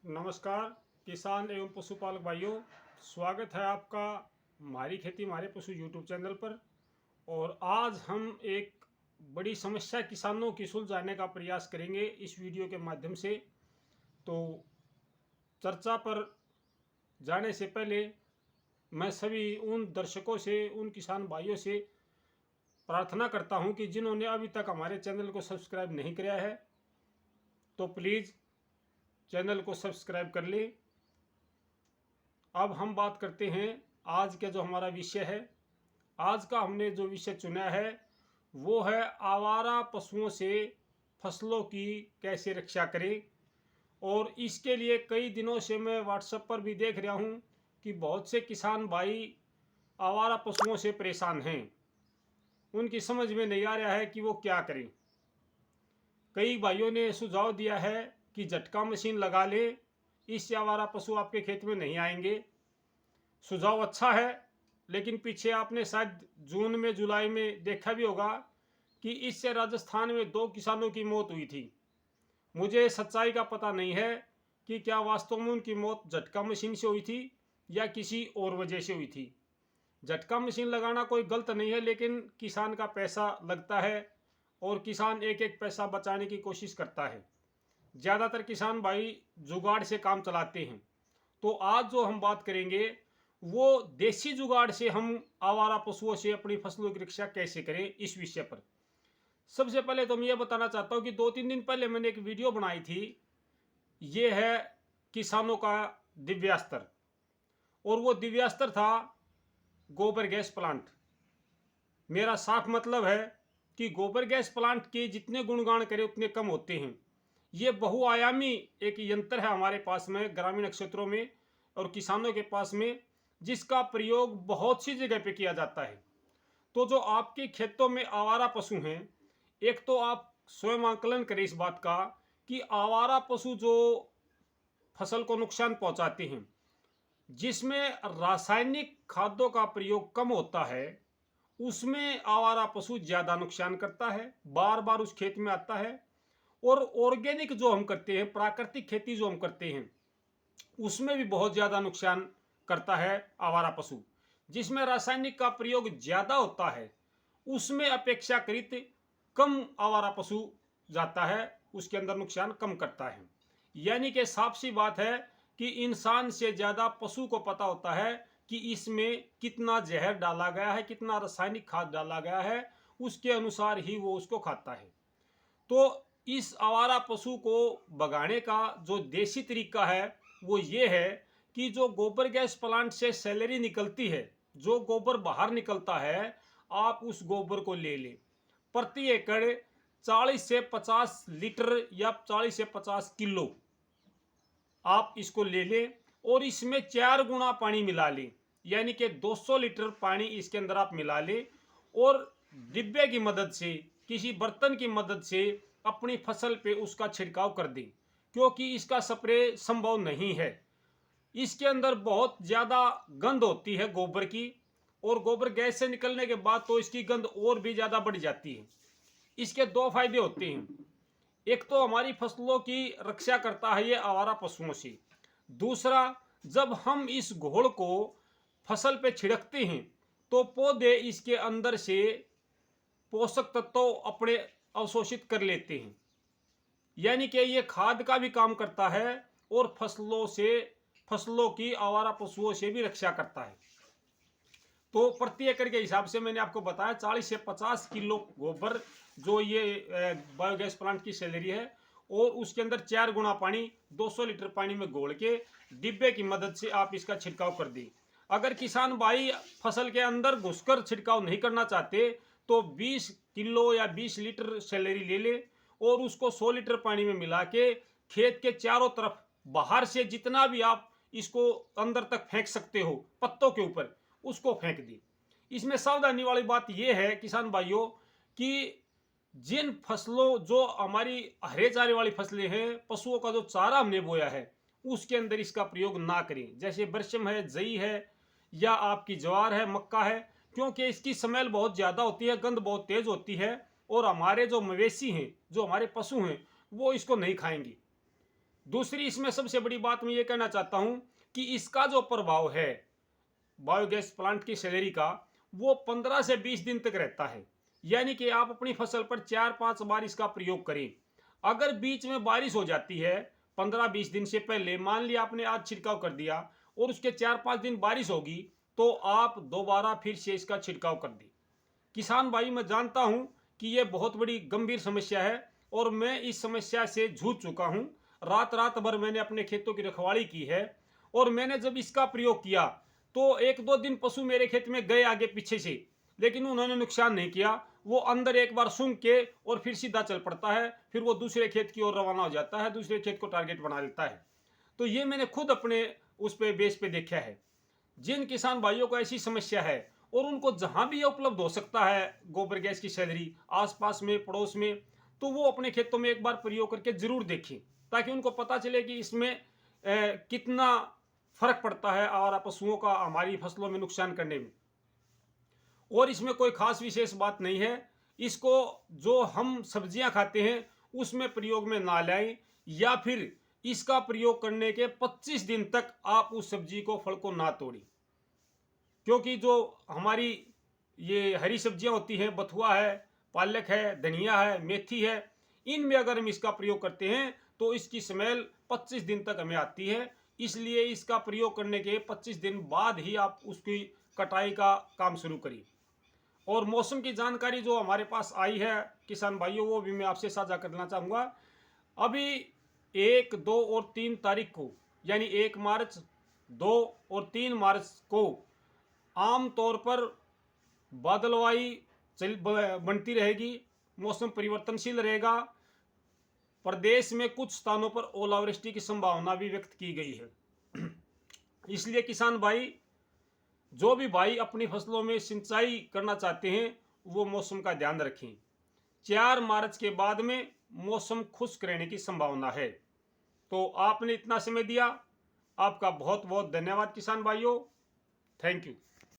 नमस्कार किसान एवं पशुपालक भाइयों, स्वागत है आपका हमारी खेती हमारे पशु यूट्यूब चैनल पर। और आज हम एक बड़ी समस्या किसानों की सुलझाने का प्रयास करेंगे इस वीडियो के माध्यम से। तो चर्चा पर जाने से पहले मैं सभी उन दर्शकों से, उन किसान भाइयों से प्रार्थना करता हूं कि जिन्होंने अभी तक हमारे चैनल को सब्सक्राइब नहीं किया है तो प्लीज़ चैनल को सब्सक्राइब कर लें। अब हम बात करते हैं आज का जो हमारा विषय है। आज का हमने जो विषय चुना है वो है आवारा पशुओं से फसलों की कैसे रक्षा करें। और इसके लिए कई दिनों से मैं व्हाट्सएप पर भी देख रहा हूँ कि बहुत से किसान भाई आवारा पशुओं से परेशान हैं। उनकी समझ में नहीं आ रहा है कि वो क्या करें। कई भाइयों ने सुझाव दिया है कि झटका मशीन लगा ले, इससे आवारा पशु आपके खेत में नहीं आएंगे। सुझाव अच्छा है, लेकिन पीछे आपने शायद जून में जुलाई में देखा भी होगा कि इससे राजस्थान में 2 किसानों की मौत हुई थी। मुझे सच्चाई का पता नहीं है कि क्या वास्तव में उनकी मौत झटका मशीन से हुई थी या किसी और वजह से हुई थी। झटका मशीन लगाना कोई गलत नहीं है, लेकिन किसान का पैसा लगता है और किसान एक एक पैसा बचाने की कोशिश करता है। ज़्यादातर किसान भाई जुगाड़ से काम चलाते हैं। तो आज जो हम बात करेंगे वो देसी जुगाड़ से हम आवारा पशुओं से अपनी फसलों की रक्षा कैसे करें, इस विषय पर। सबसे पहले तो मैं ये बताना चाहता हूँ कि 2-3 दिन पहले मैंने एक वीडियो बनाई थी। ये है किसानों का दिव्यास्त्र, और वो दिव्यास्त्र था गोबर गैस प्लांट। मेरा साफ मतलब है कि गोबर गैस प्लांट के जितने गुणगान करें उतने कम होते हैं। ये बहुआयामी एक यंत्र है हमारे पास में ग्रामीण क्षेत्रों में और किसानों के पास में, जिसका प्रयोग बहुत सी जगह पे किया जाता है। तो जो आपके खेतों में आवारा पशु हैं, एक तो आप स्वयं आकलन करें इस बात का कि आवारा पशु जो फसल को नुकसान पहुंचाते हैं, जिसमें रासायनिक खाद्यों का प्रयोग कम होता है, उसमें आवारा पशु ज़्यादा नुकसान करता है, बार बार उस खेत में आता है। और ऑर्गेनिक जो हम करते हैं, प्राकृतिक खेती जो हम करते हैं, उसमें भी बहुत ज़्यादा नुकसान करता है आवारा पशु। जिसमें रासायनिक का प्रयोग ज़्यादा होता है उसमें अपेक्षाकृत कम आवारा पशु जाता है, उसके अंदर नुकसान कम करता है। यानी कि साफ सी बात है कि इंसान से ज़्यादा पशु को पता होता है कि इसमें कितना जहर डाला गया है, कितना रासायनिक खाद डाला गया है, उसके अनुसार ही वो उसको खाता है। तो इस आवारा पशु को भगाने का जो देसी तरीका है वो ये है कि जो गोबर गैस प्लांट से सैलरी निकलती है, जो गोबर बाहर निकलता है, आप उस गोबर को ले लें। प्रति एकड़ 40 से 50 लीटर या 40 से 50 किलो आप इसको ले लें और इसमें 4 गुना पानी मिला लें। यानी कि 200 लीटर पानी इसके अंदर आप मिला लें और डिब्बे की मदद से, किसी बर्तन की मदद से अपनी फसल पे उसका छिड़काव कर दें, क्योंकि इसका स्प्रे संभव नहीं है। इसके अंदर बहुत ज़्यादा गंध होती है गोबर की, और गोबर गैस से निकलने के बाद तो इसकी गंध और भी ज़्यादा बढ़ जाती है। इसके 2 फायदे होते हैं। एक तो हमारी फसलों की रक्षा करता है ये आवारा पशुओं से। दूसरा, जब हम इस घोल को फसल पे छिड़कते हैं तो पौधे इसके अंदर से पोषक तत्व अपने अवशोषित कर लेते हैं। यानी कि ये खाद का भी काम करता है और फसलों की आवारा पशुओं से भी रक्षा करता है। तो प्रति एकड़ के हिसाब से मैंने आपको बताया 40 से 50 किलो गोबर जो ये बायोगैस प्लांट की सैलरी है, और उसके अंदर 4 गुना पानी 200 लीटर पानी में घोल के डिब्बे की मदद से आप इसका छिड़काव कर दें। अगर किसान भाई फसल के अंदर घुसकर छिड़काव नहीं करना चाहते तो 20 किलो या 20 लीटर सैलरी ले ले और उसको 100 लीटर पानी में मिला के खेत के चारों तरफ बाहर से जितना भी आप इसको अंदर तक फेंक सकते हो पत्तों के ऊपर, उसको फेंक दी। इसमें सावधानी वाली बात यह है किसान भाइयों कि जिन फसलों, जो हमारी हरे चारे वाली फसलें हैं, पशुओं का जो चारा हमने बोया है उसके अंदर इसका प्रयोग ना करें। जैसे बरसम है, जई है, या आपकी ज्वार है, मक्का है, क्योंकि इसकी स्मेल बहुत ज़्यादा होती है, गंध बहुत तेज़ होती है, और हमारे जो मवेशी हैं, जो हमारे पशु हैं, वो इसको नहीं खाएंगे। दूसरी इसमें सबसे बड़ी बात मैं ये कहना चाहता हूँ कि इसका जो प्रभाव है बायोगैस प्लांट की सैलरी का, वो 15 से 20 दिन तक रहता है। यानी कि आप अपनी फसल पर 4-5 बार इसका प्रयोग करें। अगर बीच में बारिश हो जाती है 15-20 दिन से पहले, मान लिया आपने आज छिड़काव कर दिया और उसके 4-5 दिन बारिश होगी, तो आप दोबारा फिर से इसका छिड़काव कर दें। किसान भाई, मैं जानता हूं कि यह बहुत बड़ी गंभीर समस्या है और मैं इस समस्या से जूझ चुका हूं। रात रात भर मैंने अपने खेतों की रखवाली की है और मैंने जब इसका प्रयोग किया तो 1-2 दिन पशु मेरे खेत में गए आगे पीछे से, लेकिन उन्होंने नुकसान नहीं किया। वो अंदर एक बार सूंघ के और फिर सीधा चल पड़ता है, फिर वो दूसरे खेत की ओर रवाना हो जाता है, दूसरे खेत को टारगेट बना लेता है। तो ये मैंने खुद अपने उस पे बेस पे देखा है। जिन किसान भाइयों को ऐसी समस्या है और उनको जहां भी ये उपलब्ध हो सकता है गोबर गैस की सैलरी, आसपास में पड़ोस में, तो वो अपने खेतों में एक बार प्रयोग करके जरूर देखें, ताकि उनको पता चले कि इसमें कितना फर्क पड़ता है और पशुओं का हमारी फसलों में नुकसान करने में। और इसमें कोई खास विशेष बात नहीं है। इसको जो हम सब्जियां खाते हैं उसमें प्रयोग में ना लाएं, या फिर इसका प्रयोग करने के 25 दिन तक आप उस सब्जी को, फल को ना तोड़ें। क्योंकि जो हमारी ये हरी सब्जियां होती हैं, बथुआ है, पालक है, धनिया है, मेथी है, इनमें अगर हम इसका प्रयोग करते हैं तो इसकी स्मेल 25 दिन तक हमें आती है। इसलिए इसका प्रयोग करने के 25 दिन बाद ही आप उसकी कटाई का काम शुरू करिए। और मौसम की जानकारी जो हमारे पास आई है किसान भाइयों, वो भी मैं आपसे साझा करना चाहूँगा। अभी 1, 2 और 3 तारीख को, यानी 1 मार्च, 2 और 3 मार्च को आम तौर पर बादलवाई बनती रहेगी, मौसम परिवर्तनशील रहेगा। प्रदेश में कुछ स्थानों पर ओलावृष्टि की संभावना भी व्यक्त की गई है। इसलिए किसान भाई, जो भी भाई अपनी फसलों में सिंचाई करना चाहते हैं वो मौसम का ध्यान रखें। 4 मार्च के बाद में मौसम खुश्क रहने की संभावना है। तो आपने इतना समय दिया, आपका बहुत बहुत धन्यवाद किसान भाइयों। Thank you.